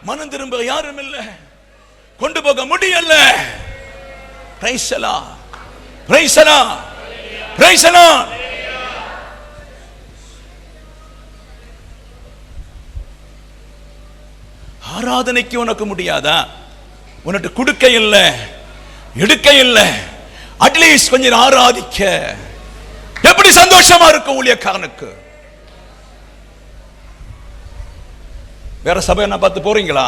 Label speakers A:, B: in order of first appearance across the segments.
A: மனம் திரும்ப யாரும் இல்லை, கொண்டு போக முடியல. Price the Lord, praise the Lord, praise the Lord. ஆராதனைக்கு உனக்கு முடியாதா? உனக்கு கொடுக்க இல்லை, எடுக்க இல்லை, அட்லீஸ்ட் கொஞ்சம் ஆராதிக்க எப்படி சந்தோஷமா இருக்கு ஊழியக்காரனுக்கு. வேற சபை என்ன பார்த்து போறீங்களா?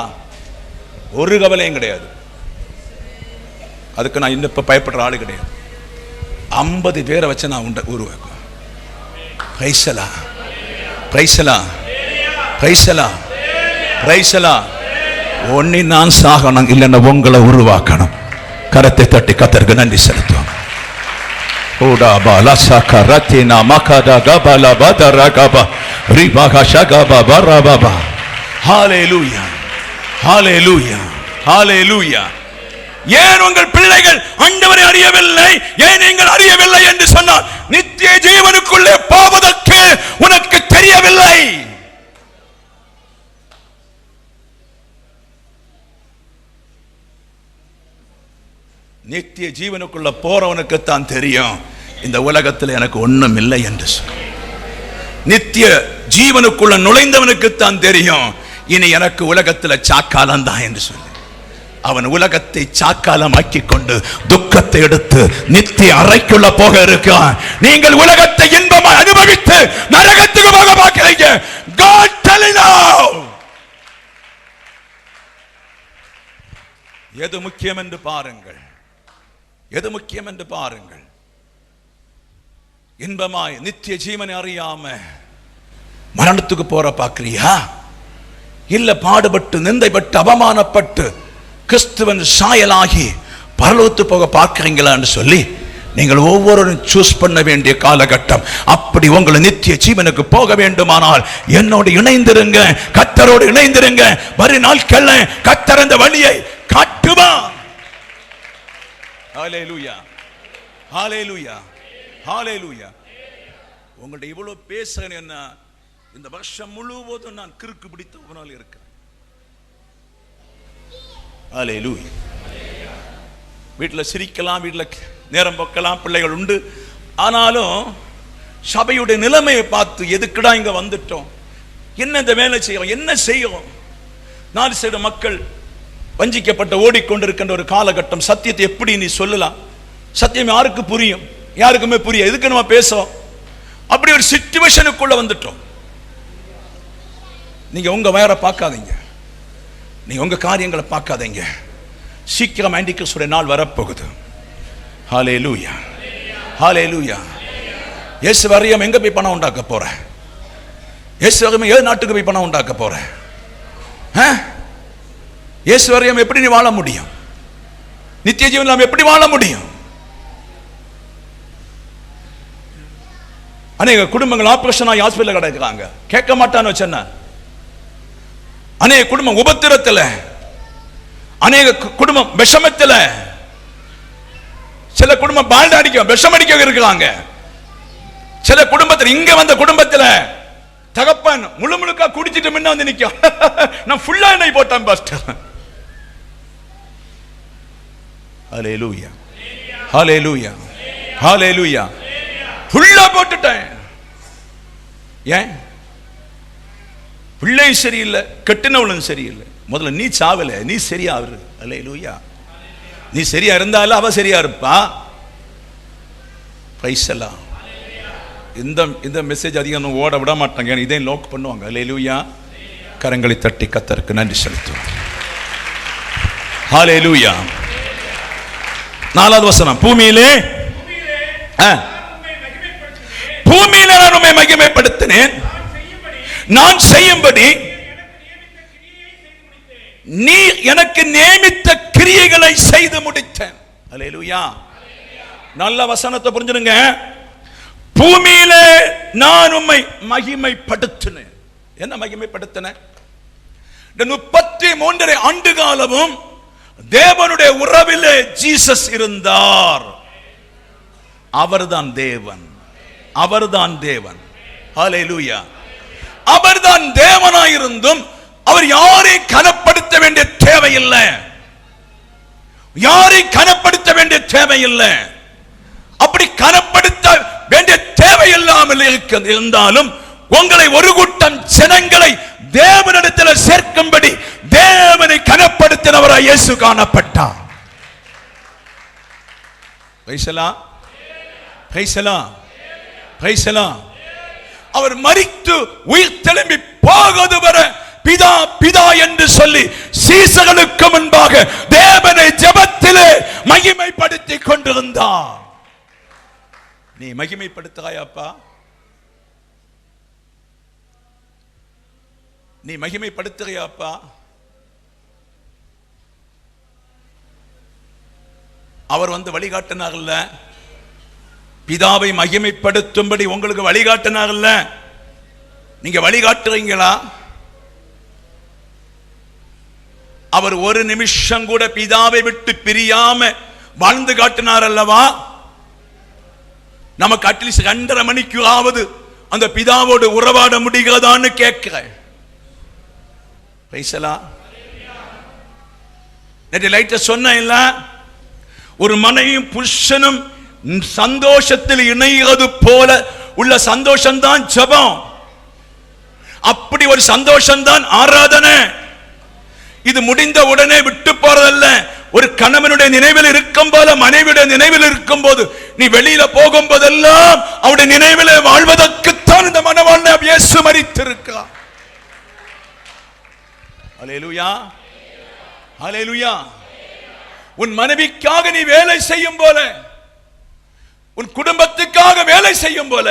A: ஒரு கவலையும் கிடையாது. அதுக்கு நான் இன்னும் இப்ப பயப்படுற ஆளு கிடையாது. 50 பேரை வச்சு நான் உருவாக்குவேன். Praise the Lord, praise the Lord, praise the Lord, praise the Lord. ஒண்ணி நான் சாகணும், இல்லைன்னா உங்களை உருவாக்கணும். கரத்தை தட்டி கர்த்தருக்கு நன்றி செலுத்துவோம். ஓடா பாலா சாகா ரத்தினா மகாதா கபாலா பதரா கபா ரிபாகா ஷகபா பரபா. ஹalleluya, ஹalleluya, ஹalleluya. ஏன் உங்கள் பிள்ளைகள் ஆண்டவரை அறியவில்லை, ஏன் நீங்கள் அறியவில்லை என்று சொன்னால் நித்திய ஜீவனுக்குள்ளே போவதற்கு உனக்கு தெரியவில்லை. நித்திய ஜீவனுக்குள்ள போறவனுக்கு தான் தெரியும் இந்த உலகத்தில் எனக்கு ஒண்ணும் இல்லை என்று சொல்லி. நித்திய ஜீவனுக்குள்ள நுழைந்தவனுக்கு தான் தெரியும் இனி எனக்கு உலகத்தில் சாக்காலம் தான் என்று சொல்லி. அவன் உலகத்தை சாக்காலமாக்கி கொண்டு துக்கத்தை எடுத்து நித்திய அறைக்குள்ள போக இருக்கான். நீங்கள் உலகத்தை இன்பமாய் அனுபவித்து நரகத்துக்கு போக பார்க்கிறீங்க. God tell you now. எது முக்கியம் என்று பாருங்கள், எது முக்கியம் என்று பாருங்கள். இன்பமாய் நித்திய ஜீவனை அறியாம மரணத்துக்கு போற பார்க்கிறியா? இல்ல பாடுபட்டு நிந்தைப்பட்டு அவமானப்பட்டு கிறிஸ்துவன் சாயலாகி பரலோகத்து போக பார்க்கிறீங்களா என்று சொல்லி நீங்கள் ஒவ்வொருவரும் சூஸ் பண்ண வேண்டிய காலகட்டம். அப்படி உங்களை நித்திய ஜீவனுக்கு போக வேண்டுமானால் என்னோடு இணைந்திருங்க, கர்த்தரோடு இணைந்திருங்க. வரும் நாட்கள்ல கர்த்தர் அந்த வழியை காட்டுவார். ஹalleluya, ஹalleluya, ஹalleluya. உங்கள்ட்ட இவ்வளவு பேசுறேன் என்ன, இந்த வருஷம் முழுவதும் நான் கிறுக்கு பிடித்தவனால இருக்கிறேன். ஹalleluya. வீட்டில் சிரிக்கலாம், வீட்டில் நேரம் போக்கலாம், பிள்ளைகள் உண்டு. ஆனாலும் சபையுடைய நிலைமையை பார்த்து எதுக்குடா இங்க வந்துட்டோம், என்ன இந்த வேலை செய்யறோம், என்ன செய்யறோம். 4 சைடு மக்கள் வஞ்சிக்கப்பட்ட ஓடிக்கொண்டிருக்கின்ற ஒரு காலகட்டம். சத்தியத்தை எப்படி நீ சொல்லலாம்? சத்தியம் யாருக்கு புரியும்? யாருக்குமே புரியும். எதுக்கு நம்ம பேசுறோம்? அப்படி ஒரு சிச்சுவேஷனுக்குள்ள வந்துட்டோம். நீங்க உங்க வயரை பார்க்காதீங்க, நீங்க உங்க காரியங்களை பார்க்காதீங்க. சீக்கிரம் ஆண்டிகிறிஸ்துடைய நாள் வரப்போகுது. ஹalleluya, ஹalleluya. இயேசு வரையும் எங்க போய் பணம் உண்டாக்க போற? இயேசு வரையும் ஏழு நாட்டுக்கு போய் பணம் உண்டாக்க போற? இயேசு வரையும் எப்படி நீ வாழ முடியும்? நித்திய ஜீவன் நாம் எப்படி வாழ முடியும்? அநேக குடும்பங்கள் ஆபரேஷன் ஆகி ஹாஸ்பிட்டல் கிடக்குறாங்க, கேட்க மாட்டான்னு சொன்ன. அநேக குடும்பம் உபத்திரத்தில், அநேக குடும்பம் விஷமத்தில், சில குடும்பம் பால்ட் அடிக்க விஷம் அடிக்க இருக்கிறாங்க. சில குடும்பத்தில், இங்க வந்த குடும்பத்தில் தகப்பன் முழு முழுக்கா குடிச்சிட்டு முன்ன வந்து நிக்க, நான் ஃபுல்லா எண்ணெய் போட்டேன் பாஸ்டர். ஹalleluya, ஹalleluya, ஹalleluya. ஃபுல்லா போட்டுட்டேன். ஏன்? பிள்ளை சரியில்லை, கெட்டினவளும் சரியில்லை. முதல்ல நீ சாவல, நீ சரியா இரு. ஹalleluya. நீ சரியா இருந்தாலும் அவ சரியா இருப்பா. பிரைஸ் எல்லாம். இந்த மெசேஜ் அதிகம் ஓட விட மாட்டாங்க, இதை லோக் பண்ணுவாங்க. ஹalleluya. கரங்களை தட்டி கர்த்தருக்கு நன்றி செலுத்துவோம். ஹalleluya. 4வது வசனம். பூமியிலே நான் உம்மை மகிமைப்படுத்தினேன், நான் செய்யும்படி நீ எனக்கு நியமித்த கிரியைகளை செய்து முடித்தேன். ஹalleluya. நல்ல வசனத்தை புரிஞ்சுடுங்க. பூமியிலே நான் உம்மை மகிமைப்படுத்தினேன். என்ன மகிமைப்படுத்தினேன்? 33 ஆண்டு காலமும் தேவனுடைய உறவிலே ஜீசஸ் இருந்தார். அவர்தான் தேவன், அவர்தான் தேவன். ஹalleluya. அவர்தான் தேவனாயிருந்தும் அவர் யாரை கனப்படுத்த வேண்டிய தேவையில்லை, யாரை கனப்படுத்த வேண்டிய தேவையில்லை. அப்படி கனப்படுத்த வேண்டிய தேவையில்லாமல் இருந்தாலும் உங்களை ஒரு கூட்டம் ஜனங்களை தேவனிடத்தில் சேர்க்கும்படி தேவனை கனப்படுத்தினவராய் இயேசு காணப்பட்டார். அவர் மரித்து உயிர் தெழும்பி போவது வரை பிதா பிதா என்று சொல்லி சீசர்களுக்கு முன்பாக தேவனை ஜெபத்திலே மகிமைப்படுத்திக் கொண்டிருந்தார். நீ மகிமைப்படுத்துகிறாயாப்பா? நீ மகிமைப்படுத்துகிறாயாப்பா? அவர் வந்து வழிகாட்டினார்ல, பிதாவை மகிமைப்படுத்தும்படி உங்களுக்கு வழிகாட்டினார்ல, நீங்க வழிகாட்டுறீங்களா? அவர் ஒரு நிமிஷம் கூட பிதாவை விட்டு பிரியாம வாழ்ந்து காட்டினார் அல்லவா? நமக்கு அட்லீஸ்ட் 2:30 மணிக்கு ஆவது அந்த பிதாவோடு உறவாட முடிகிறதான்னு கேட்கிறேன். நேற்று லைட்ட சொன்ன இல்ல, ஒரு மனைவியும் புருஷனும் சந்தோஷத்தில் இணைகிறது போல உள்ள சந்தோஷம்தான் ஜெபம். அப்படி ஒரு சந்தோஷம்தான் ஆராதனை. இது முடிந்த உடனே விட்டு போறதல்ல. ஒரு கணவனுடைய நினைவில் இருக்கும் போல மனைவியுடைய நினைவில் இருக்கும் போது நீ வெளியில போகும் போதெல்லாம் அவருடைய நினைவில் வாழ்வதற்குத்தான் இந்த மணவாளனை இயேசு மரித்திருக்கிறார். அல்லேலூயா, அல்லேலூயா. உன் மனைவிக்காக நீ வேலை செய்யும் போல, உன் குடும்பத்துக்காக வேலை செய்யும் போல,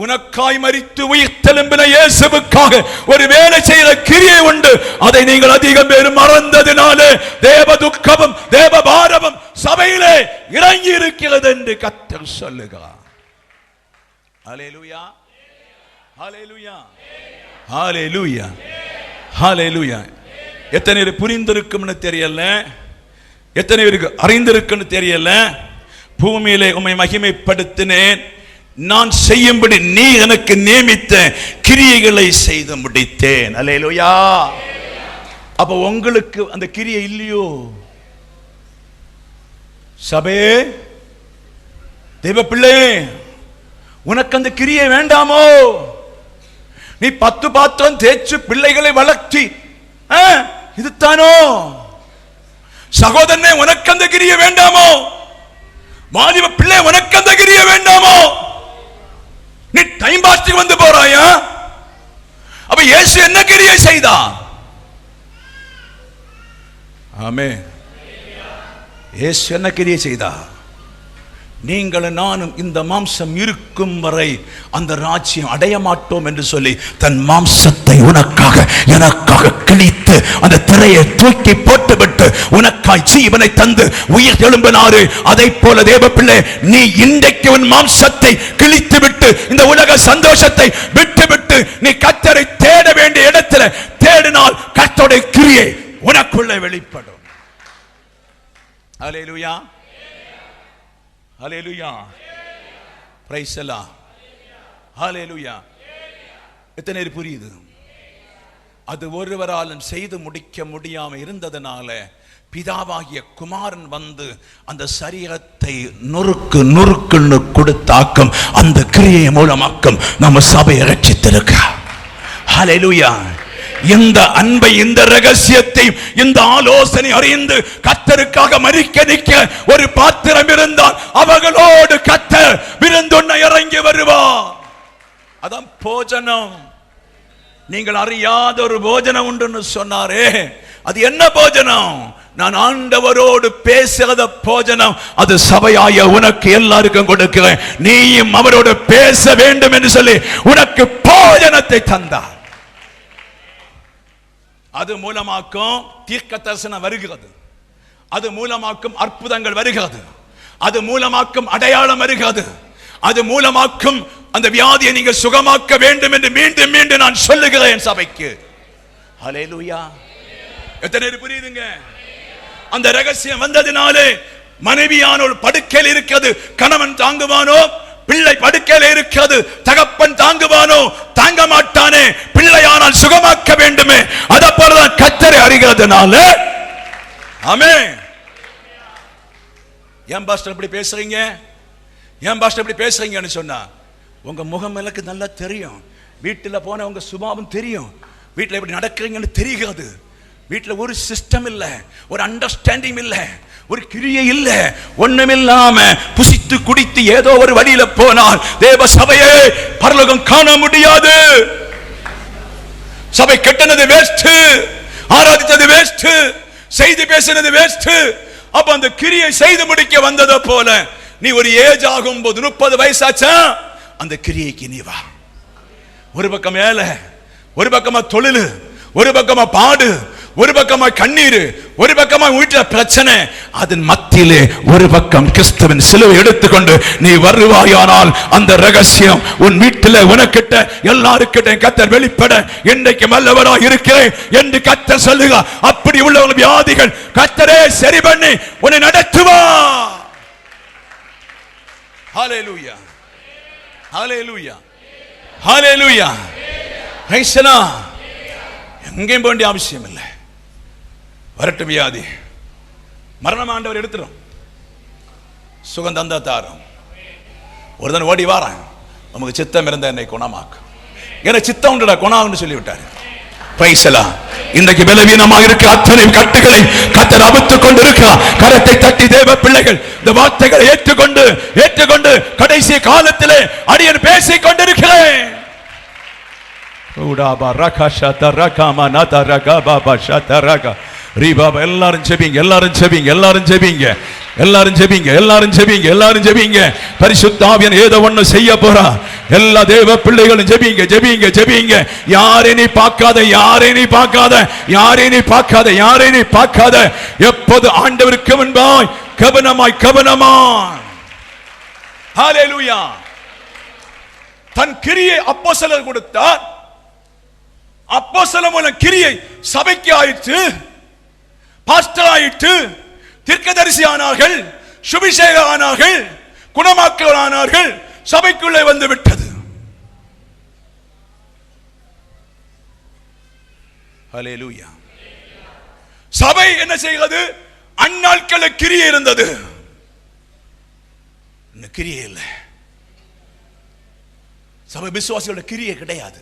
A: உனக்காய் மரித்து உயிர் தெழும்பின இயேசுவுக்காக ஒரு வேலை செய்கிற கிரியை உண்டு. அதை நீங்கள் அதிகம் பேர் மறந்ததினாலே தேவ துக்கமும் தேவ பாரமும் சபையிலே இறங்கி இருக்கிறது என்று கர்த்தர் சொல்லுகிறார். ஹல்லேலூயா, ஹல்லேலூயா, ஹல்லேலூயா, ஹல்லேலூயா. எத்தனை பேர் புரிந்திருக்கும்னு தெரியல, எத்தனை பேருக்கு அறிந்திருக்குன்னு தெரியல. பூமியிலே உம்மை மகிமைப்படுத்தினேன், நான் செய்யும்படி நீ எனக்கு நியமித்த கிரியைகளை செய்து முடித்தேன். அல்லேலூயா. அப்ப உங்களுக்கு அந்த கிரியை இல்லையோ? சபே, தெய்வ பிள்ளை, உனக்கு அந்த கிரியை வேண்டாமோ? நீ 10 பாத்திரம் தேய்ச்சு பிள்ளைகளை வளர்த்தி இதுதானோ? சகோதரனே, உனக்கு அந்த கிரியை வேண்டாமோ? வாலிப பிள்ளை, உனக்கு அந்த கிரியை வேண்டாமோ? நீ டைம் பாஸ்டிங் வந்து போறாயா? அப்ப இயேசு என்ன கிரியை செய்தா? ஆமென். இயேசு என்ன கிரியை செய்தா? நீங்களும் நானும் இந்த மாம்சம் இருக்கும் வரை அந்த ராஜ்யம் அடைய மாட்டோம் என்று சொல்லி தன் மாம்சத்தை உனக்காக எனக்காக கிழித்து அந்த திரையை தூக்கி போட்டுவிட்டு உனக்காய் ஜீவனை தந்து உயிர் எழும்பினாரு. அதை போல தேவ பிள்ளை, நீ இன்றைக்கு உன் மாம்சத்தை கிழித்து விட்டு இந்த உலக சந்தோஷத்தை விட்டுவிட்டு நீ கர்த்தரை தேட வேண்டிய இடத்துல தேடினால் கர்த்தருடைய கிரியை உனக்குள்ளே வெளிப்படும். அல்லேலூயா, ஹல்லேலூயா, பிரைஸ் தி லார்ட், ஹல்லேலூயா. எத்தனை புரியுது? அது ஒருவராலும் செய்து முடிக்க முடியாம இருந்ததனால பிதாவாகிய குமாரன் வந்து அந்த சரீரத்தை நொறுக்கு நொறுக்குன்னு கொடுத்தாக்கும் அந்த கிரியை மூலமாக்கும் நம்ம சபையை ரட்சித்திருக்கிறார். ஹல்லேலூயா. இந்த அன்பை, இந்த ரகசியத்தை, இந்த ஆலோசனை அறிந்து கர்த்தருக்காக மரிக்க நிற்க ஒரு பாத்திரம் இருந்தால் அவர்களோடு கர்த்தர் விருந்துண்ண இறங்கி வருவார். அதான் போஜனம். நீங்கள் அறியாத ஒரு போஜனம் உண்டுன்னு சொன்னாரே, அது என்ன போஜனம்? நான் ஆண்டவரோடு பேசுகிற போஜனம். அது சபையாய உனக்கு எல்லாருக்கும் கொடுக்கிறேன். நீயும் அவரோடு பேச வேண்டும் என்று சொல்லி உனக்கு போஜனத்தை தந்தார். அது மூலமாக்கும் தீர்க்க தரிசனம் வருகிறது, அது மூலமாக்கும் அற்புதங்கள் வருகிறது, அது மூலமாக்கும் அடையாளம் வருகிறது, அது மூலமாக்கும் அந்த வியாதியை நீங்கள் சுகமாக்க வேண்டும் என்று மீண்டும் மீண்டும் நான் சொல்லுகிறேன் சபைக்கு. ஹல்லேலூயா. எத்தனை புரியுதுங்க? அந்த ரகசியம் வந்ததினாலே மனைவியானோர் படுக்கையில் இருக்கிறது, கணவன் தாங்குவானோ? பிள்ளை படுக்கையில் இருக்கிறது, தகப்பன் தாங்குவானோ? தாங்க மாட்டானே. பிள்ளையானால் சுகமாக்க வேண்டுமே. அத போலதான் கர்த்தரை அறிகிற இருக்கிறதுனால. ஆமென். ஏன் பாஸ்டர் இப்படி பேசுறீங்க, ஏன் பாஸ்டர் இப்படி பேசுறீங்கன்னு சொன்னா, உங்க முகம் எனக்கு நல்லா தெரியும், வீட்டில் போன உங்க சுபாவம் தெரியும், வீட்டில் எப்படி நடக்கிறீங்கன்னு தெரிகிறது. வீட்டில் ஒரு சிஸ்டம் இல்லை, ஒரு அண்டர்ஸ்டாண்டிங் இல்லை, ஒரு கிரியை இல்லை, ஒண்ணுமில்லாம புசித்து குடித்து ஏதோ ஒரு வழியில போனால் தேவ சபையை பரலோகம் காண முடியாது. சபை கட்டினது வேஸ்ட், ஆராதித்தது வேஸ்ட், செய்தி பேசினது வேஸ்ட். அப்ப அந்த கிரியை செய்து முடிக்க வந்ததை போல நீ ஒரு ஏஜ் ஆகும் போது 30 வயசாச்சா அந்த கிரியைக்கு நீ வா. ஒரு பக்கம் மேல, ஒரு பக்கமா தொழில், ஒரு பக்கமா பாடு, ஒரு பக்கமா கண்ணீர், ஒரு பக்கமா வீட்டில் பிரச்சனை, அதன் மத்தியிலே ஒரு பக்கம் கிறிஸ்துவின் சிலுவை எடுத்துக்கொண்டு நீ வருவாயானால் அந்த ரகசியம் உன் வீட்டில் உனக்கிட்ட எல்லாருக்கிட்ட கர்த்தர் வெளிப்பட இன்றைக்கு வல்லவராய் இருக்கிறேன் என்று கர்த்தர் சொல்லுக. அப்படி உள்ள வியாதிகள் கர்த்தரே சரி பண்ணி உன்னை நடத்துவா. ஹல்லேலூயா, hallelujah, hallelujah. Praise the Lord. எங்கேயும் போக வேண்டிய அவசியம் இல்லை. வரட்டும் வியாதி, மரணம் ஆண்டவர் எடுத்துரும், சுகம் தந்தா தாரும். ஒரு தடவை ஓடி வாரான், நமக்கு சித்தம் இருந்த என்னை குணமாக்கும், ஏன்னா சித்தம் உண்டுடா குணான்னு சொல்லிவிட்டார். Price the Lord. இன்றைக்கு பலவீனமாக இருக்க அத்தனை கட்டுகளை கர்த்தர் அவித்துக் கொண்டு இருக்கிறார். கரத்தை தட்டி தேவ பிள்ளைகள் இந்த வார்த்தைகளை ஏற்றுக்கொண்டு கடைசி காலத்திலே அடியேன் பேசிக் கொண்டிருக்கிறேன். எல்லாரும் ஜெபிங்க, எல்லாரும் ஜெபிங்க, எல்லாரும் ஜெபிங்க, எல்லாரும் ஜெபிங்க, எல்லாரும் ஜெபிங்க, எல்லாரும் ஜெபிங்க. பரிசுத்த ஆவியானவர் ஏதோ ஒண்ணு செய்ய போறா. எல்லா தேவ பிள்ளைகளும் ஜெபிங்க, ஜெபிங்க, ஜெபிங்க. யாரையும் நீ பார்க்காத, யாரையும் நீ பார்க்காத, யாரையும் நீ பார்க்காத, யாரையும் நீ பார்க்காத. எப்போது ஆண்டவருக்கு முன்பாய் கவனமாய் கவனமாய். ஹல்லேலூயா. தன் கிரியை அப்போஸ்தலர் கொடுத்தார். அப்போஸ்தலர் மூலம் கிரியை சபைக்கு ஆயிற்று, பாஸ்டர் ஆயிற்று, தீர்க்கதரிசி ஆனார்கள், சுபிஷேக ஆனார்கள், குணமாக்கல் ஆனார்கள், சபைக்குள்ளே வந்து விட்டது. ஹல்லேலூயா. சபை என்ன செய்கிறது? அந்நாட்களில் கிரியை இருந்தது, கிரியை இல்லை. சபை விசுவாசிகளோட கிரியை கிடையாது.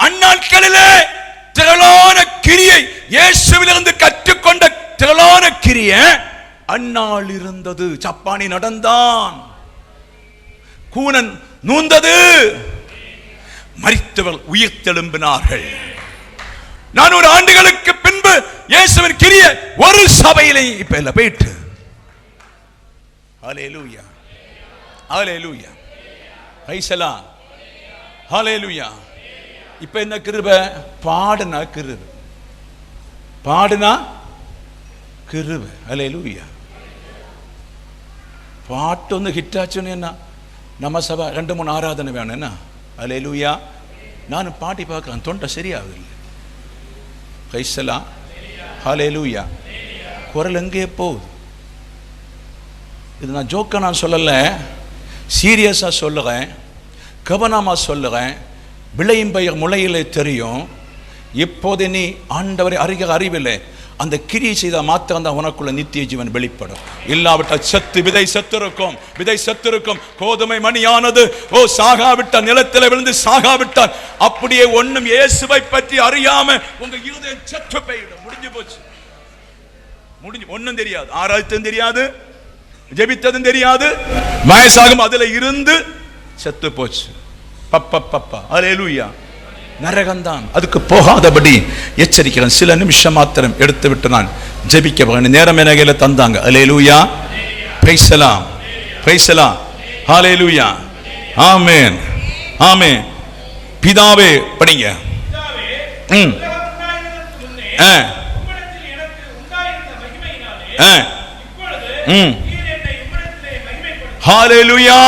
A: அந்நாட்களிலே திரளான கிரியை, இயேசுவிலிருந்து கற்றுக்கொண்ட திரளான கிரியை அந்நாள் இருந்தது. சப்பானி நடந்தான், கூனன் நூந்தது, மரித்தவர் உயிர்த்தெழும்பினார்கள். 400 ஆண்டுகளுக்கு பின்பு இயேசுவின் கிரியை ஒரு சபையிலே இப்ப இல்ல போயிட்டு. ஹல்லேலூயா, ஹல்லேலூயா, பிரைஸ் தி லார்ட், ஹல்லேலூயா. இப்ப என்ன கிருபை? பாடுனா கிருபை, பாடுனா கிருபை. ஹல்லேலூயா. பாட்டு வந்து ஹிட் ஆச்சுன்னு என்ன நம்ம சபை 2-3 ஆராதனை வேணும் என்ன? ஹல்லேலூயா. நானும் பாட்டி பார்க்கலாம், தொண்டை சரியாகவில்லை. பிரைஸ் தி லார்ட், ஹல்லேலூயா. குரல் எங்கே போகுது? இது நான் ஜோக்கா நான் சொல்லலை, சீரியஸா சொல்லுறேன், கவனமா சொல்லுறேன். விளையும் பயிர் முளையிலே தெரியும். இப்போது நீ ஆண்டவரை அறிகிற அறிவில்லை, அந்த கிரியை செய்த மாத்திரம் தான் உனக்குள்ள நித்திய ஜீவன் வெளிப்படும். இல்லாவிட்டால் செத்து விதை செத்திருக்கும், விதை செத்திருக்கும். கோதுமை மணியானது சாகாவிட்ட நிலத்தில் விழுந்து சாகாவிட்டால் அப்படியே ஒண்ணும் இயேசுவை பற்றி அறியாம உங்க இருதயம் செத்து போயிடும். முடிஞ்சு போச்சு, முடிஞ்சு. ஒன்னும் தெரியாது, ஆராய்ச்சதும் தெரியாது, ஜெபித்ததும் தெரியாது, வயசாகும் அதுல இருந்து செத்து போச்சு. பப்பா. ஹல்லேலூயா. நரகம்தான். அதுக்கு போகாதபடி எச்சரிக்கிறேன். சில நிமிஷம் மாத்திரம் எடுத்து விட்டு நான் ஜெபிக்க போறேன். நேரம் என் கையில தந்தாங்க. Hallelujah, praise the Lord, praise the Lord, hallelujah, amen, amen. பிதாவே படிங்க. ஹல்லேலூயா.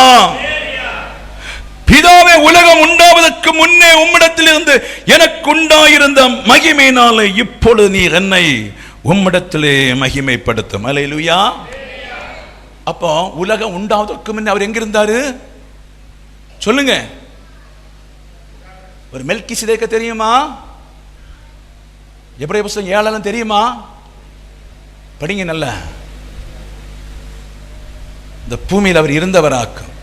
A: பிதாவே, உலகம் உண்டாவதற்கு முன்னே உம்மிடத்தில் இருந்து எனக்கு உண்டாயிருந்த மகிமையினாலே இப்பொழுது நீர் என்னை உம்மிடத்திலே மகிமைப்படுத்தும். ஹல்லேலூயா. அப்போ உலகம் உண்டாவதற்கு முன்னே அவர் எங்க இருந்தாரு சொல்லுங்க? ஒரு மெல்கிசேதேக்க தெரியுமா? எபிரேய புத்தகம் 7 தெரியுமா? படிங்க நல்ல. இந்த பூமியில் அவர் இருந்தவராக்கும்,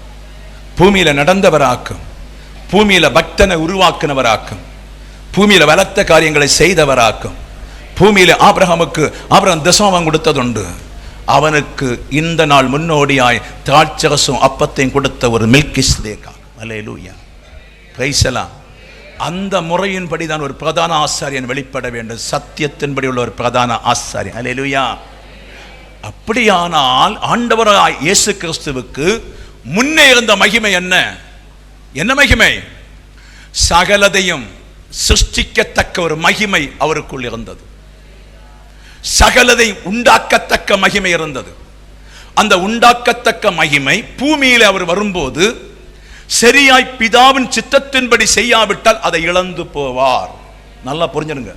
A: பூமியில நடந்தவராக்கும், பூமியில பக்தனை உருவாக்குனவராக்கும், பூமியில வளர்த்த காரியங்களை செய்தவராக்கும், பூமியில ஆபிரகாம் தசமம் கொடுத்ததுண்டு. அவனுக்கு இந்த நாள் முன்னோடியாய் திராட்சரசும் அப்பத்தையும் கொடுத்த ஒரு மெல்கிசேதேக். அல்லேலூயா, பிரைஸ் எல்லாம். அந்த முறையின்படி தான் ஒரு பிரதான ஆசாரியன் வெளிப்பட வேண்டும், சத்தியத்தின்படி உள்ள ஒரு பிரதான ஆசாரியன். அல்லேலூயா. அப்படியானால் ஆண்டவராய் இயேசு கிறிஸ்துவுக்கு முன்னே இருந்த மகிமை என்ன? என்ன மகிமை? சகலதையும் சிருஷ்டிக்கத்தக்க ஒரு மகிமை அவருக்குள் இருந்தது. சகலதை உண்டாக்கத்தக்க மகிமை இருந்தது. அந்த உண்டாக்கத்தக்க மகிமை பூமியில் அவர் வரும்போது சரியாய் பிதாவின் சித்தத்தின்படி செய்யாவிட்டால் அதை இழந்து போவார். நல்லா புரிஞ்சுடுங்க.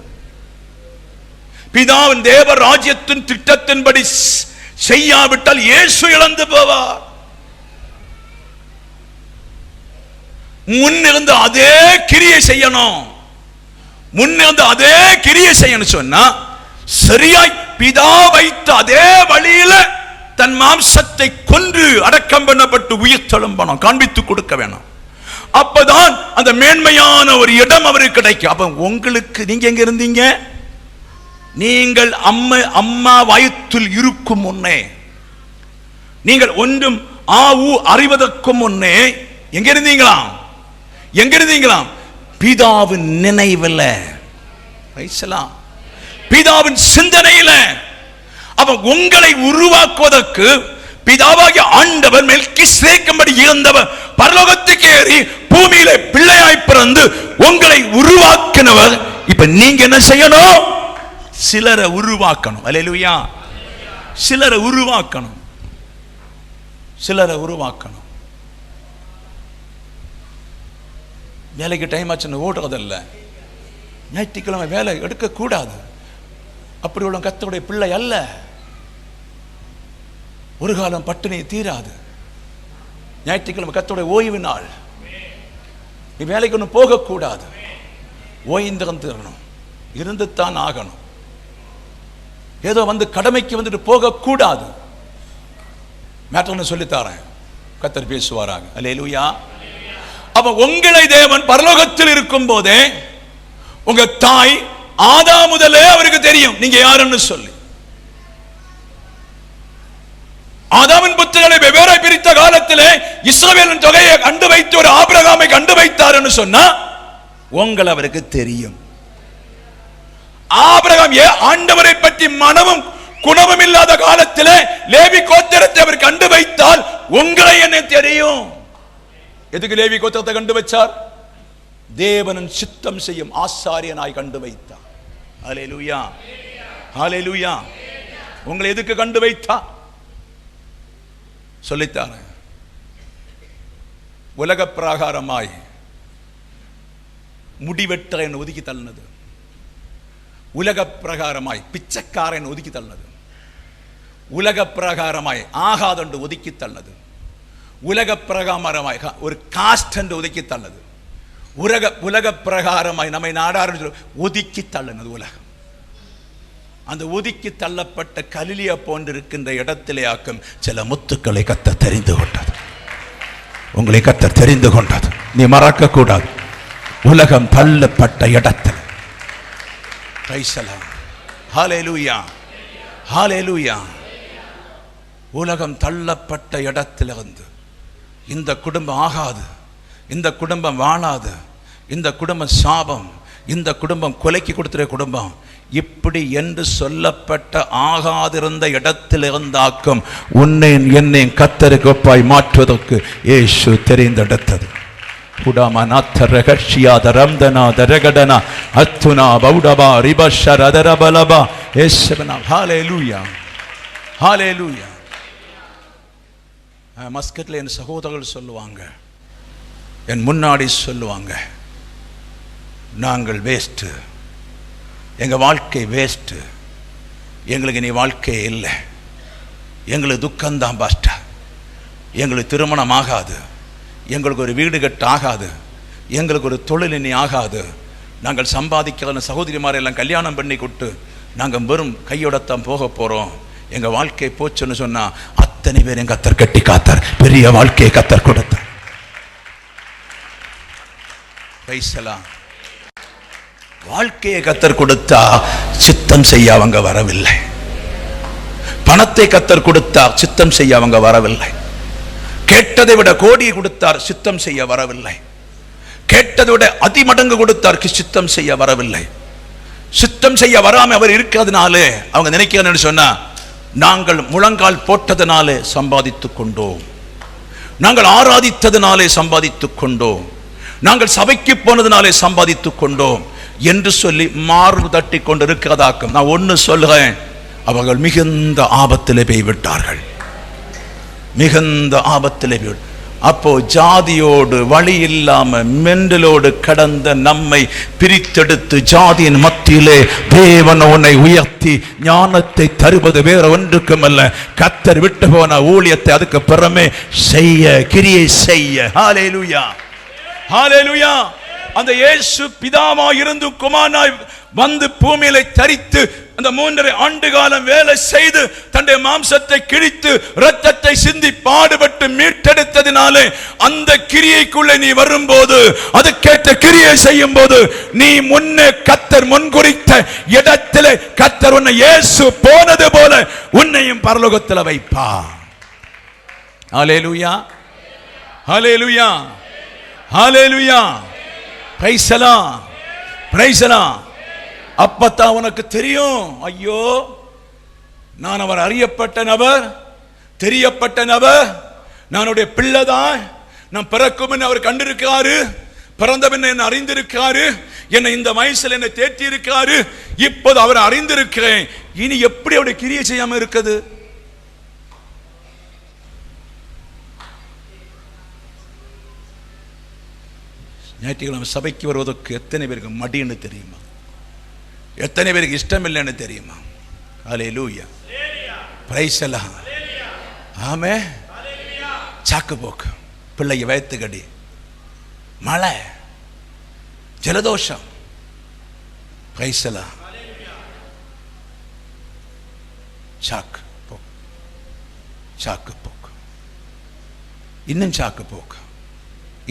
A: பிதாவின் தேவ ராஜ்யத்தின் திட்டத்தின்படி செய்யாவிட்டால் இயேசு இழந்து போவார். முன்னிருந்து அதே கிரியை செய்யணும், முன்னிருந்து அதே கிரியை செய்யணும் சொன்னா சரியாய் பிதா வைத்த அதே வழியில தன் மாம்சத்தை கொன்று அடக்கம் பண்ணப்பட்டு உயிர் தழும்பணும், காண்பித்து கொடுக்க வேணும். அப்பதான் அந்த மேன்மையான ஒரு இடம் அவருக்கு கிடைக்கும். அப்ப உங்களுக்கு, நீங்க எங்க இருந்தீங்க? நீங்கள் அம்மா வயிற்றில் இருக்கும் முன்னே, நீங்கள் ஒன்றும் அறிவதற்கு முன்னே எங்க இருந்தீங்களாம்? எங்க இருந்தீங்களாம்? பிதாவின் நினைவில், பிதாவின் சிந்தனையில். அப்ப உங்களை உருவாக்குவதற்கு பிதாவாகிய ஆண்டவர் மெல்கிசேதேக்கின்படி இருந்தவர் பரலோகத்துக்கு ஏறி பூமியில பிள்ளையாய் பிறந்து உங்களை உருவாக்கினவர். இப்ப நீங்க என்ன செய்யணும்? சிலரை உருவாக்கணும். அல்லேலூயா. சிலரை உருவாக்கணும், சிலரை உருவாக்கணும். வேலைக்கு டைம் ஆச்சுன்னு ஓடுறதில்ல, ஞாயிற்றுக்கிழமை வேலை எடுக்க கூடாது. அப்படி உள்ள கர்த்தருடைய பிள்ளை அல்ல. ஒரு காலம் பட்டினி தீராது. ஞாயிற்றுக்கிழமை கர்த்தருடைய ஓய்வு நாள். நீ வேலைக்கு ஒன்று போகக்கூடாது, ஓய்ந்திருந்துடணும், இருந்துத்தான் ஆகணும். ஏதோ வந்து கடமைக்கு வந்துட்டு போகக்கூடாது. மேட்டர்னு சொல்லித்தாரேன், கர்த்தர் பேசுவாராக. அல்லேலூயா. அப்ப உங்களை தேவன் பரலோகத்தில் இருக்கும் போதே உங்க தாய் ஆதாம் முதலே அவருக்கு தெரியும் நீங்க யாருன்னு சொல்லி. ஆதாமின் புத்திரனை வெவ்வேறு பிரித்த காலத்திலே இஸ்ரவேலின் தொகையை கண்டு வைத்து ஒரு ஆபிரகாமை கண்டு வைத்தார்னு சொன்னா உங்களை அவருக்கு தெரியும். ஆபிரகாம் ஆண்டவரை பற்றி மனமும் குணமும் இல்லாத காலத்திலே லேவி கோத்திரத்தை அவர் கண்டு வைத்தால் உங்களை என்ன தெரியும். எதுக்கு லேவி கோத்திரத்தை கண்டு வச்சார்? தேவனின் சித்தம் செய்யும் ஆசாரியனாய் கண்டு வைத்தார். ஹல்லேலூயா, ஹல்லேலூயா. உங்களை எதுக்கு கண்டு வைத்தார்? சொல்லித்தார. உலக பிரகாரமாய் முடிவெற்றன் ஒதுக்கி தள்ளினது, உலக பிரகாரமாய் பிச்சைக்காரன் ஒதுக்கி தள்ளினது, உலக பிரகாரமாய் ஆகாதென்று ஒதுக்கி தள்ளினது, உலக பிரகாரமாய் ஒரு காஸ்ட் என்று ஒதுக்கி தள்ளது, உலக பிரகாரமாய் நம்மை நாடாறு ஒதுக்கி தள்ளினது உலகம். அந்த ஒதுக்கி தள்ளப்பட்ட கலிலியா போன்றிருக்கின்ற இடத்திலே ஆக்கும் சில முத்துக்களை கர்த்தர் தெரிந்து கொண்டது. உங்களை கர்த்தர் தெரிந்து கொண்டது. நீ மறக்க கூடாது. உலகம் தள்ளப்பட்ட இடத்தில். ஹல்லேலூயா, ஹல்லேலூயா. உலகம் தள்ளப்பட்ட இடத்திலிருந்து இந்த குடும்பம் ஆகாது, இந்த குடும்பம் வாழாது, இந்த குடும்பம் சாபம், இந்த குடும்பம் கொலைக்கு கொடுத்துற குடும்பம், இப்படி என்று சொல்லப்பட்ட ஆகாதிருந்த இடத்தில் இருந்தாக்கும் உன்னை என்னை கர்த்தருக்கு ஒப்பாய் மாற்றுவதற்கு இயேசு தெரிந்தெடுத்தது. மஸ்கட்ல என் சகோதரர்கள் சொல்லுவாங்க, என் முன்னாடி சொல்லுவாங்க, நாங்கள் வேஸ்ட்டு, எங்கள் வாழ்க்கை வேஸ்ட்டு, எங்களுக்கு நீ வாழ்க்கையே இல்லை, எங்களுக்கு துக்கம்தான் பாஸ்டா, எங்களுக்கு திருமணம் ஆகாது, எங்களுக்கு ஒரு வீடு கட்ட ஆகாது, எங்களுக்கு ஒரு தொழில் இனி ஆகாது, நாங்கள் சம்பாதிக்கிற சகோதரிமாரை எல்லாம் கல்யாணம் பண்ணி கொடுத்து நாங்கள் வெறும் கையோடத்தான் போக போகிறோம், எங்கள் வாழ்க்கை போச்சுன்னு சொன்னால் அத்தனை பேர் எங்கள் கத்தர் கட்டி காத்தார், பெரிய வாழ்க்கையை கத்தர் கொடுத்தார். வாழ்க்கையை கத்தர் கொடுத்தா சித்தம் செய்ய அவங்க வரவில்லை. பணத்தை கத்தர் கொடுத்தார், சித்தம் செய்ய அவங்க வரவில்லை. கேட்டதை விட கோடியை கொடுத்தார், சித்தம் செய்ய வரவில்லை. கேட்டதை விட அதிமடங்கு கொடுத்தார், சித்தம் செய்ய வரவில்லை. சித்தம் செய்ய வராம அவர் இருக்கிறதுனாலே அவங்க நினைக்கிறேன்னு சொன்னா, நாங்கள் முழங்கால் போட்டதுனாலே சம்பாதித்துக் கொண்டோம், நாங்கள் ஆராதித்ததுனாலே சம்பாதித்துக் கொண்டோம், நாங்கள் சபைக்கு போனதுனாலே சம்பாதித்துக் கொண்டோம் என்று சொல்லி மார்பு தட்டி கொண்டு இருக்கிறதாக்கும். நான் ஒன்னு சொல்றேன், அவர்கள் மிகுந்த ஆபத்திலே போய்விட்டார்கள், மிகுந்த ஆபத்திலே போய். அப்போ ஜாதியோடு வழி இல்லாம மெண்டலோடு கடந்த நம்மை பிரித்தெடுத்து ஜாதியின் மத்தியிலே தேவன் உன்னை உயர்த்தி ஞானத்தை தருவது வேற ஒன்றுக்கும் அல்ல, கத்தர் விட்டு போன ஊழியத்தை அதுக்கு பிறமே செய்ய, கிரியை செய்ய. ஹல்லேலூயா, ஹல்லேலூயா. அந்த இயேசு பிதாவாய் இருந்து குமாரனாய் வந்து பூமியிலே தரித்து அந்த 3.5 ஆண்டு காலம் வேலை செய்து தன்னுடைய மாம்சத்தை கிழித்து இரத்தத்தை சிந்தி பாடுபட்டு மீட்டெடுத்ததினாலே அந்த கிரியைக்குள்ளே நீ வரும்போது, அதுக்கேற்ற கிரியை செய்யும் போது, நீ முன்னே கத்தர் முன்குறித்த இடத்திலே கத்தர் உன்னை இயேசு போனது போல உன்னையும் பரலோகத்தில் வைப்பா. Hallelujah, hallelujah, hallelujah. Praise the Lord, praise the Lord. அப்பத்தான் உனக்கு தெரியும், ஐயோ நான் அவர் அறியப்பட்ட நபர், தெரியப்பட்ட நபர், நானுடைய பிள்ளைதான், நான் பிறக்கும் என்று அவர் கண்டிருக்காரு, பிறந்த பின்ன என்ன அறிந்திருக்காரு, என்னை இந்த வயசில் என்னை தேற்றி இருக்காரு, இப்போது அவர் அறிந்திருக்கிறேன், இனி எப்படி அவருடைய கிரியை செய்யாம இருக்குது? ஞாயிற்றுக்கிழமை சபைக்கு வருவதற்கு எத்தனை பேருக்கு மடின்னு தெரியுமா? எத்தனை பேருக்கு இஷ்டம் இல்லைன்னு தெரியுமா? ஹல்லேலூயா, பிரைஸ் தி லார்ட். ஆமென். சாக்கு போக்கு, பிள்ளைக்கு வயிற்றுக்கடி, மழை, ஜலதோஷம், பிரைஸ் தி லார்ட். சாக்கு போக்கு, சாக்கு போக்கு, இன்னும் சாக்கு போக்கு,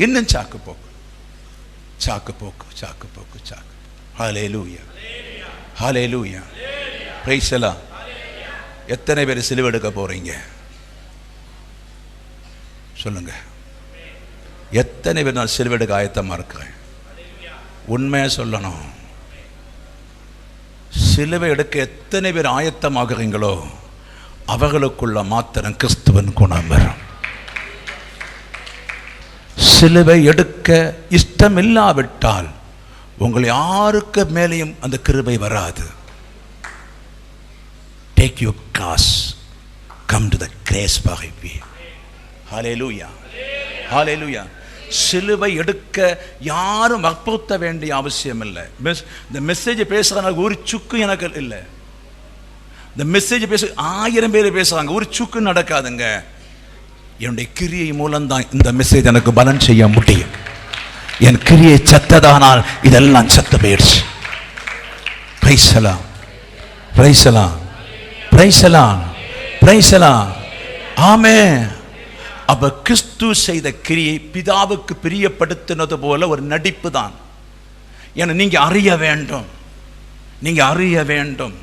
A: இன்னும் சாக்கு போக்கு, சாக்கு போக்கு, சாக்கு போக்கு, சாக்கு. ஹல்லேலூயா, ஹல்லேலூயா, பிரைஸ் தி லார்ட். எத்தனை பேர் சிலுவை எடுக்க போறீங்க சொல்லுங்க? எத்தனை பேர் நான் சிலுவை எடுக்க ஆயத்தமா இருக்கிறேன்? உண்மையா சொல்லணும், சிலுவை எடுக்க எத்தனை பேர் ஆயத்தமாகிறீங்களோ அவர்களுக்குள்ள மாத்திரம் கிறிஸ்துவின் குணம் வரும். சிலுவை எடுக்க இஷ்டம் இல்லாவிட்டால் உங்களை யாருக்கு மேலேயும் அந்த கிருபை வராது. Take your cross, come to the grace by faith. Hallelujah, hallelujah. சிலுவை எடுக்க யாரும் வற்புறுத்த வேண்டிய அவசியம் இல்லை. இந்த மெசேஜ் பேசுறாங்க, ஒரு சுக்கு எனக்கு இல்லை. இந்த மெசேஜ் பேச 1000 பேர் பேசுறாங்க, ஒரு சுக்கு நடக்காதுங்க. என்னுடைய கிரியை மூலம்தான் இந்த மெசேஜ் எனக்கு பலன் செய்ய முடியும். என் கிரியை சத்ததானால் இதெல்லாம் சத்து போயிடுச்சு. Praise the Lord, praise the Lord, praise the Lord, praise the Lord. Amen. அப்ப கிறிஸ்து செய்த கிரியை பிதாவுக்கு பிரியப்படுத்தினது போல ஒரு நடிப்பு தான். ஏன்னா நீங்க அறிய வேண்டும், நீங்க அறிய வேண்டும்.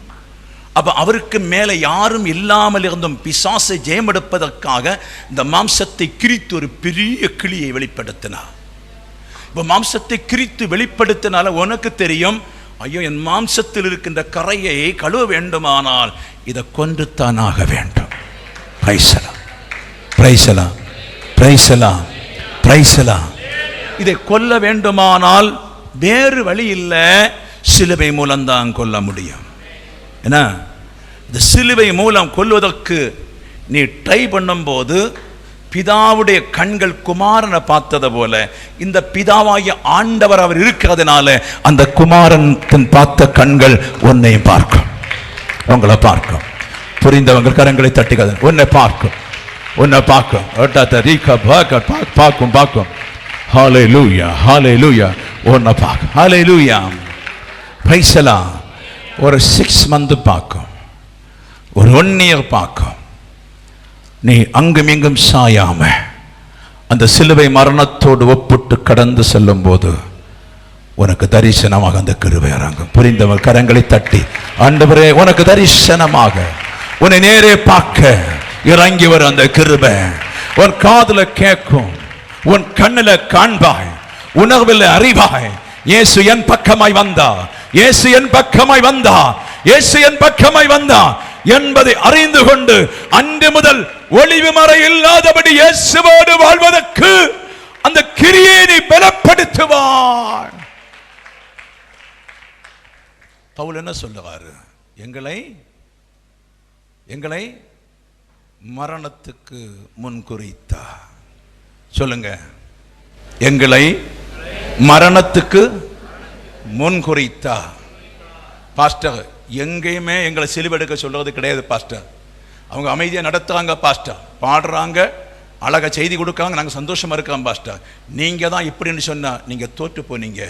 A: அப்ப அவருக்கு மேலே யாரும் இல்லாமல் இருந்தும் பிசாசை ஜெயமெடுப்பதற்காக இந்த மாம்சத்தை கிரித்து ஒரு பெரிய கிளியை வெளிப்படுத்தினார். இப்ப மாம்சத்தை கிரித்து வெளிப்படுத்தினால உனக்கு தெரியும், ஐயோ என் மாம்சத்தில் இருக்கின்ற கரையை கழுவ வேண்டுமானால் இதை கொன்றுத்தான் ஆக வேண்டும். Price the Lord, praise the Lord, praise the Lord, praise the Lord. இதை கொல்ல வேண்டுமானால் வேறு வழி இல்லை, சிலுவை மூலம்தான் கொல்ல முடியும். என்ன, இந்த சிலுவை மூலம் கொல்வதற்கு நீ ட்ரை பண்ணும்போது பிதாவுடைய கண்கள் குமாரனை பார்த்தது போல இந்த பிதாவாகிய ஆண்டவர் அவர் இருக்கிறதுனால அந்த குமாரன் பார்த்த கண்கள் உன்னை பார்க்கும், உங்களை பார்க்கும். புரிந்தவங்க கரங்களை தட்டுகிறது. உன்னை பார்க்கும், உன்னை பார்க்கும், பார்க்கும், பார்க்கும். ஹல்லேலூயா, ஹல்லேலூயா. உன்னை பார்க்கும். ஹல்லேலூயா. Praise the Lord. ஒரு 6 months பார்க்கும், ஒரு 1 year பார்க்கும். நீ அங்கும் இங்கும் சாயாம அந்த சிலுவை மரணத்தோடு ஒப்பிட்டு கடந்து செல்லும் போது உனக்கு தரிசனமாக அந்த கிருபை இறங்கும். புரிந்தவர் கரங்களை தட்டி, ஆண்டவரே உனக்கு தரிசனமாக உன்னை நேரே பார்க்க இறங்கி வரும் அந்த கிருபை உன் காதுல கேட்கும், உன் கண்ணுல காண்பாய், உணர்வில் அறிவாய். இயேசு என் பக்கமாய் வந்தா, இயேசு என் பக்கமாய் வந்தா, இயேசு என் பக்கமாய் வந்தா என்பதை அறிந்து கொண்டு அன்று முதல் ஒளிவு மறை இல்லாதபடி இயேசுவோடு வாழ்வதற்கு அந்த கிரியை நீ பலப்படுத்துவாய். பவுல் என்ன சொல்லுவாரு? எங்களை மரணத்துக்கு முன்குறித்தா. சொல்லுங்க, எங்களை மரணத்துக்கு முன்குறித்தா. பாஸ்டர், எங்கேயுமே எங்களை சிலுவெடுக்க சொல்றது கிடையாது பாஸ்டர். அவங்க அமைதியாக நடத்துறாங்க பாஸ்டர், பாடுறாங்க, அழகா செய்தி கொடுக்காங்க, நாங்கள் சந்தோஷமா இருக்கோம் பாஸ்டர். நீங்க தான் இப்படின்னு சொன்னா நீங்க தோற்று போனீங்க.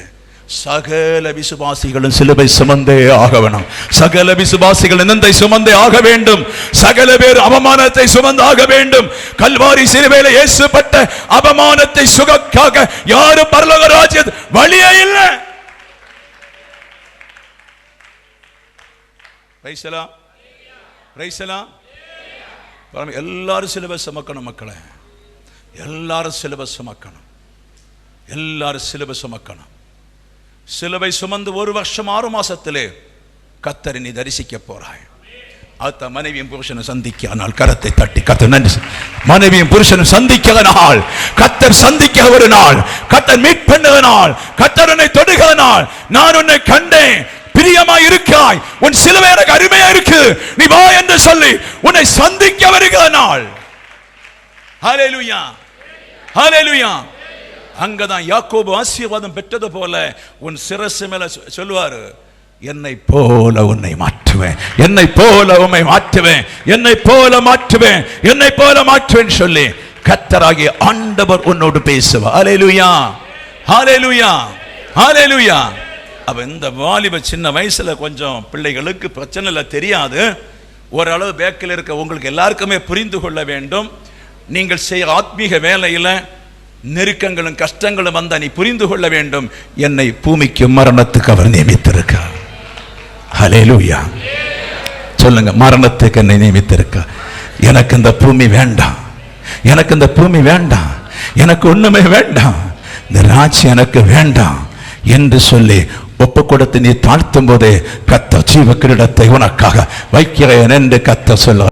A: சகல விசுவாசிகளும் சிலுவை சுமந்தே ஆக வேணும். சகல விசுவாசிகள் நிந்தை சுமந்தே ஆக வேண்டும். சகல பேர் அவமானத்தை சுமந்தாக வேண்டும். கல்வாரி சிலுவையில இயேசு பட்ட அவமானத்தை சுகக்காக யாரும் பரலோக ராஜ்ய வழியே இல்லை. Price the Lord. Praise the Lord. எல்லாரும் சிலுவை சுமக்கணும் மக்களே, எல்லாரும் சிலுவை சுமக்கணும், எல்லாரும் சிலுவை சுமக்கணும். சிலுவை சுமந்து 1 வருஷம் 6 மாசத்திலே கர்த்தரை நீ தரிசிக்க போறாய். அடுத்த மனைவியும் புருஷனை சந்திக்க நாள் கரத்தை தட்டி கர்த்தர் நன்றி. மனைவியும் புருஷனை சந்திக்கிற நாள், கர்த்தர் சந்திக்கிற ஒரு நாள், கர்த்தர் மீட் பண்ணுகிற நாள், கர்த்தர் உன்னை தொடுகிற நாள். நான் உன்னை கண்டேன், பிரியமா இருக்காய், உன் சிலுவை எனக்கு அருமையா இருக்கு, நீ வா என்று சொல்லி உன்னை சந்திக்க வருகிற நாள். ஹல்லேலூயா, ஹல்லேலூயா. அங்கதான் யாக்கோபு ஆசீர்வாதம் பெற்றது போல உன் சிரசு மேல சொல்லுவாரு, என்னை போல உன்னை மாற்றுவேன், என்னை போல உன்னை மாற்றுவேன், என்னை போல மாற்றுவேன், என்னை போல மாற்றுவேன் சொல்லி கர்த்தராகிய ஆண்டவர் உன்னோடு பேசுவார். ஹல்லேலூயா, ஹல்லேலூயா, ஹல்லேலூயா. அப்ப இந்த வாலிப சின்ன வயசுல கொஞ்சம் பிள்ளைகளுக்கு பிரச்சனை இல்லை, தெரியாது. ஓரளவு பேக்கில் இருக்க உங்களுக்கு எல்லாருக்குமே புரிந்து கொள்ள வேண்டும். நீங்கள் செய்ய ஆத்மீக வேலையில நெருக்கங்களும் கஷ்டங்களும் வந்தா நீ புரிந்து கொள்ள வேண்டும், என்னை பூமிக்கு மரணத்துக்கு அவர் நியமித்திருக்கார். ஹல்லேலூயா. சொல்லுங்க, மரணத்துக்கு என்னை நியமித்திருக்கார். எனக்கு இந்த பூமி வேண்டாம், எனக்கு இந்த பூமி வேண்டாம், எனக்கு ஒண்ணுமே வேண்டாம், இந்த ராஜ்யம் எனக்கு வேண்டாம் என்று சொல்லி ஒப்பு கொடுத்து நீ தாழ்த்தும் போதே கர்த்தர் ஜீவ கிரீடத்தை உனக்காக வைக்கிறேன் என்று கர்த்தர் சொல்ல